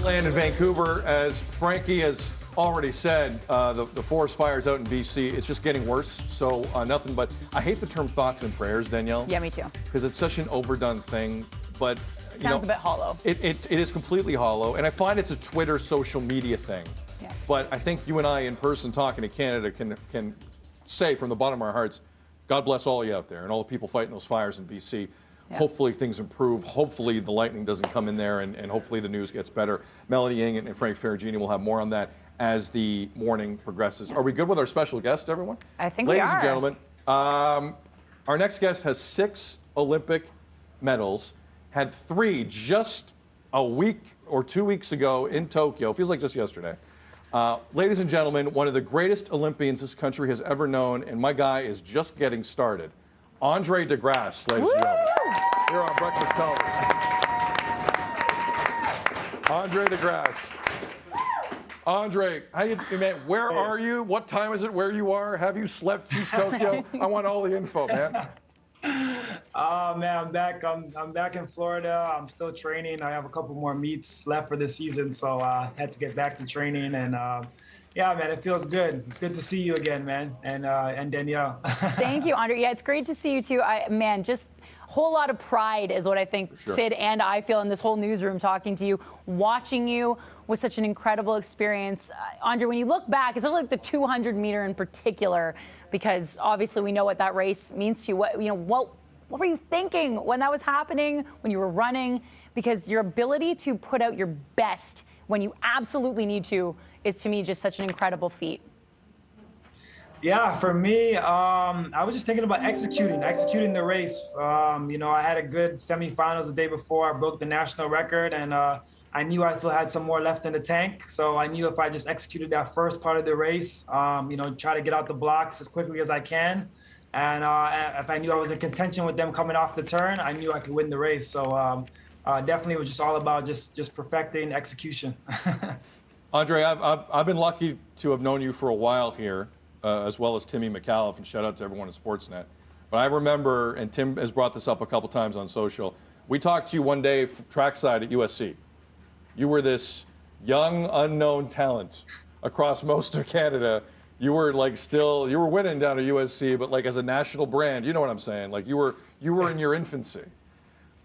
land in Vancouver. As Frankie has already said, the forest fires out in BC, it's just getting worse. So nothing but, I hate the term thoughts and prayers, Danielle. Yeah, me too. Because it's such an overdone thing. But Sounds a bit hollow. It is completely hollow. And I find it's a Twitter social media thing. Yeah. But I think you and I in person talking to Canada can say from the bottom of our hearts, God bless all of you out there and all the people fighting those fires in BC. Yeah. Hopefully things improve. Hopefully the lightning doesn't come in there, and hopefully the news gets better. Melanie Ng and Frank Ferragini will have more on that as the morning progresses. Are we good with our special guest, everyone? I think we are. Ladies and gentlemen, our next guest has 6 Olympic medals, had 3 just a week or 2 weeks ago in Tokyo. Feels like just yesterday. Ladies and gentlemen, one of the greatest Olympians this country has ever known, and my guy is just getting started. Andre de Grasse, ladies and gentlemen, here on Breakfast Television. Andre de Grasse. Andre, how you, man, where are you? What time is it where you are? Have you slept since Tokyo? I want all the info, man. Man, I'm back. I'm back in Florida. I'm still training. I have a couple more meets left for the season, so I had to get back to training. And yeah, man, it feels good. It's good to see you again, man, and Danielle. Thank you, Andre. Yeah, it's great to see you too. Man, just a whole lot of pride is what I think Sid and I feel in this whole newsroom talking to you, watching you was such an incredible experience. Andre, when you look back, especially like the 200 meter in particular, because obviously we know what that race means to you. What were you thinking when that was happening, when you were running? Because your ability to put out your best when you absolutely need to is, to me, just such an incredible feat. Yeah, for me, I was just thinking about executing the race. I had a good semifinals the day before. I broke the national record, and I knew I still had some more left in the tank. So I knew if I just executed that first part of the race, try to get out the blocks as quickly as I can. And if I knew I was in contention with them coming off the turn, I knew I could win the race. So definitely it was just all about just perfecting execution. Andre, I've been lucky to have known you for a while here, as well as Timmy McAuliffe, and shout out to everyone at Sportsnet. But I remember, and Tim has brought this up a couple times on social, we talked to you one day trackside at USC. You were this young, unknown talent across most of Canada. You were you were winning down at USC, but like as a national brand, you know what I'm saying? Like you were in your infancy.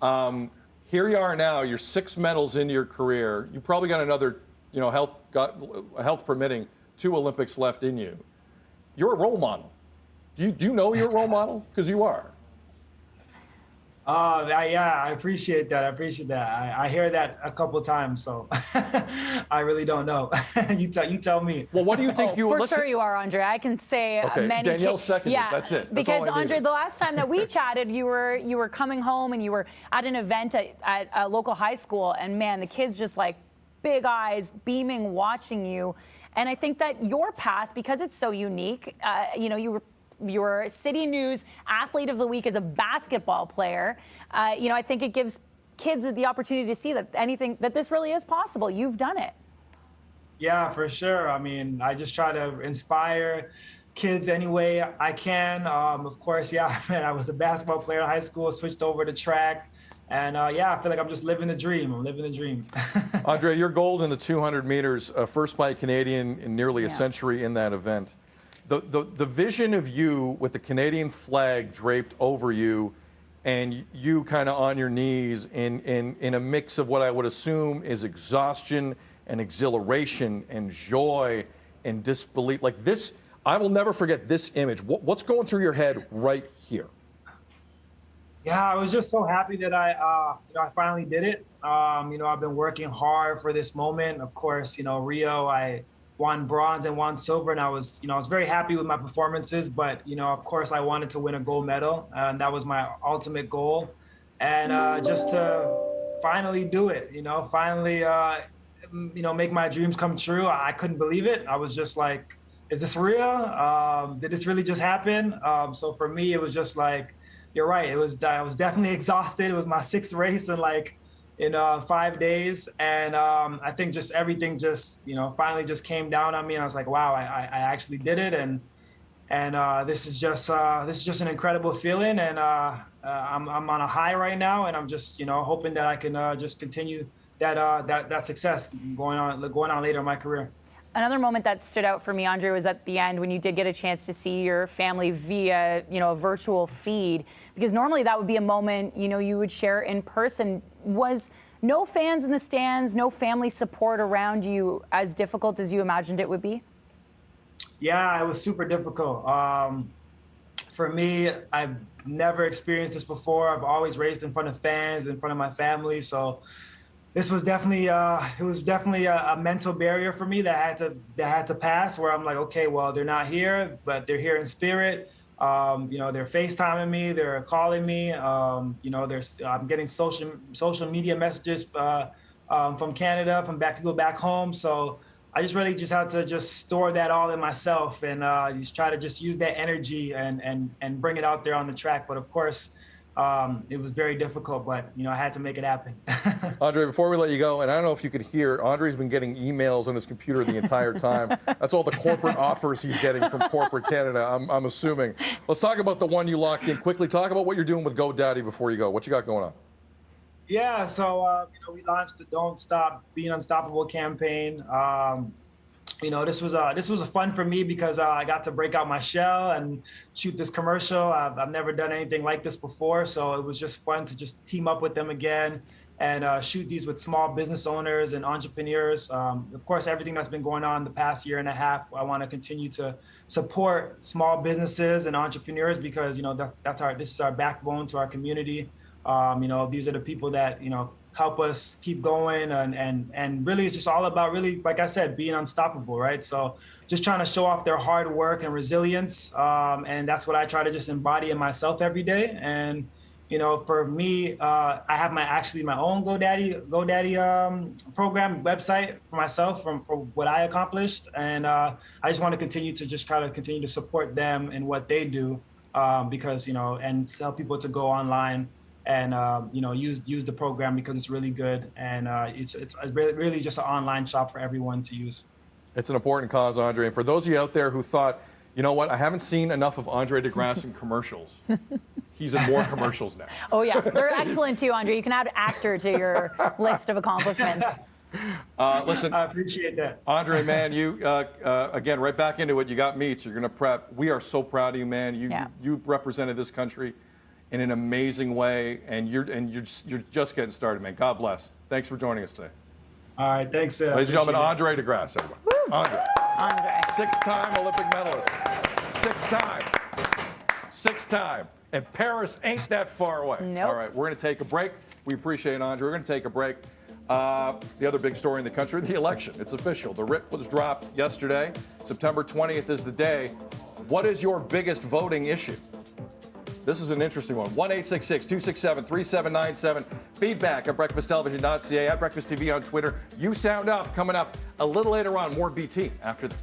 Here you are now, you're 6 medals into your career. You probably got another, health permitting, 2 Olympics left in you. You're a role model. Do you know you're a role model? Because you are. Yeah, I appreciate that. I hear that a couple of times, so I really don't know. You tell me. Well, what do you think sure you are, Andre. I can say many. Danielle seconded. Yeah, that's it. That's because Andre, the last time that we chatted, you were coming home and you were at an event at a local high school, and man, the kids just like big eyes, beaming, watching you. And I think that your path, because it's so unique, you were City News Athlete of the Week as a basketball player. I think it gives kids the opportunity to see that this really is possible. You've done it. Yeah, for sure. I mean, I just try to inspire kids any way I can. Of course, yeah, man, I was a basketball player in high school, switched over to track. And I feel like I'm just living the dream. I'm living the dream. Andre, you're gold in the 200 meters, first by a Canadian in nearly a century in that event. The vision of you with the Canadian flag draped over you and you kind of on your knees in a mix of what I would assume is exhaustion and exhilaration and joy and disbelief. Like this, I will never forget this image. What's going through your head right here? Yeah, I was just so happy that I finally did it. I've been working hard for this moment. Of course, Rio, I won bronze and won silver, and I was very happy with my performances. But of course, I wanted to win a gold medal, and that was my ultimate goal. And just to finally do it, finally, make my dreams come true. I couldn't believe it. I was just like, is this real? Did this really just happen? So for me, it was just like, you're right. I was definitely exhausted. It was my 6th race in 5 days. And I think just everything finally just came down on me. And I was like, wow, I actually did it. And this is just an incredible feeling. And I'm on a high right now. And I'm just, hoping that I can just continue that success going on later in my career. Another moment that stood out for me, Andre, was at the end when you did get a chance to see your family via, a virtual feed, because normally that would be a moment, you would share in person. Was no fans in the stands, no family support around you as difficult as you imagined it would be? Yeah, it was super difficult. For me, I've never experienced this before. I've always raised in front of fans, in front of my family, so this was definitely a mental barrier for me that had to pass, where I'm like, okay, well, they're not here, but they're here in spirit. They're FaceTiming me, they're calling me. I'm getting social media messages from Canada, from people back home. So I just really just had to just store that all in myself and just try to just use that energy and bring it out there on the track. But of course, it was very difficult, but I had to make it happen. Andre, before we let you go, and I don't know if you could hear, Andre's been getting emails on his computer the entire time. That's all the corporate offers he's getting from corporate Canada, I'm assuming. Let's talk about the one you locked in. Quickly, talk about what you're doing with GoDaddy before you go. What you got going on? Yeah, so we launched the "Don't Stop Being Unstoppable" campaign. This was fun for me because I got to break out my shell and shoot this commercial. I've never done anything like this before, so it was just fun to just team up with them again and shoot these with small business owners and entrepreneurs. Of course, everything that's been going on the past year and a half, I want to continue to support small businesses and entrepreneurs because this is our backbone to our community. These are the people that help us keep going and really it's just all about really, like I said, being unstoppable, right? So just trying to show off their hard work and resilience, and that's what I try to just embody in myself every day. And for me, I have my own GoDaddy program website for myself for what I accomplished, and I just want to continue to support them in what they do, because and tell people to go online and use the program because it's really good, and it's really just an online shop for everyone to use. It's an important cause, Andre. And for those of you out there who thought, you know what, I haven't seen enough of Andre DeGrasse in commercials. He's in more commercials now. Oh yeah, they're excellent too, Andre. You can add actor to your list of accomplishments. Listen, I appreciate that. Andre, man, you again right back into it. You got meat, so you're going to prep. We are so proud of you, man. You represented this country in an amazing way, and you're just getting started, man. God bless. Thanks for joining us today. All right, thanks. Ladies and gentlemen, Andre DeGrasse, everyone. Andre. Six-time Olympic medalist. Six-time. And Paris ain't that far away. Nope. All right, we're going to take a break. We appreciate it, Andre. We're going to take a break. The other big story in the country, the election. It's official. The writ was dropped yesterday. September 20th is the day. What is your biggest voting issue? This is an interesting one. 1-866-267-3797. Feedback at breakfasttelevision.ca, at Breakfast TV on Twitter. You sound off coming up a little later on. More BT after this.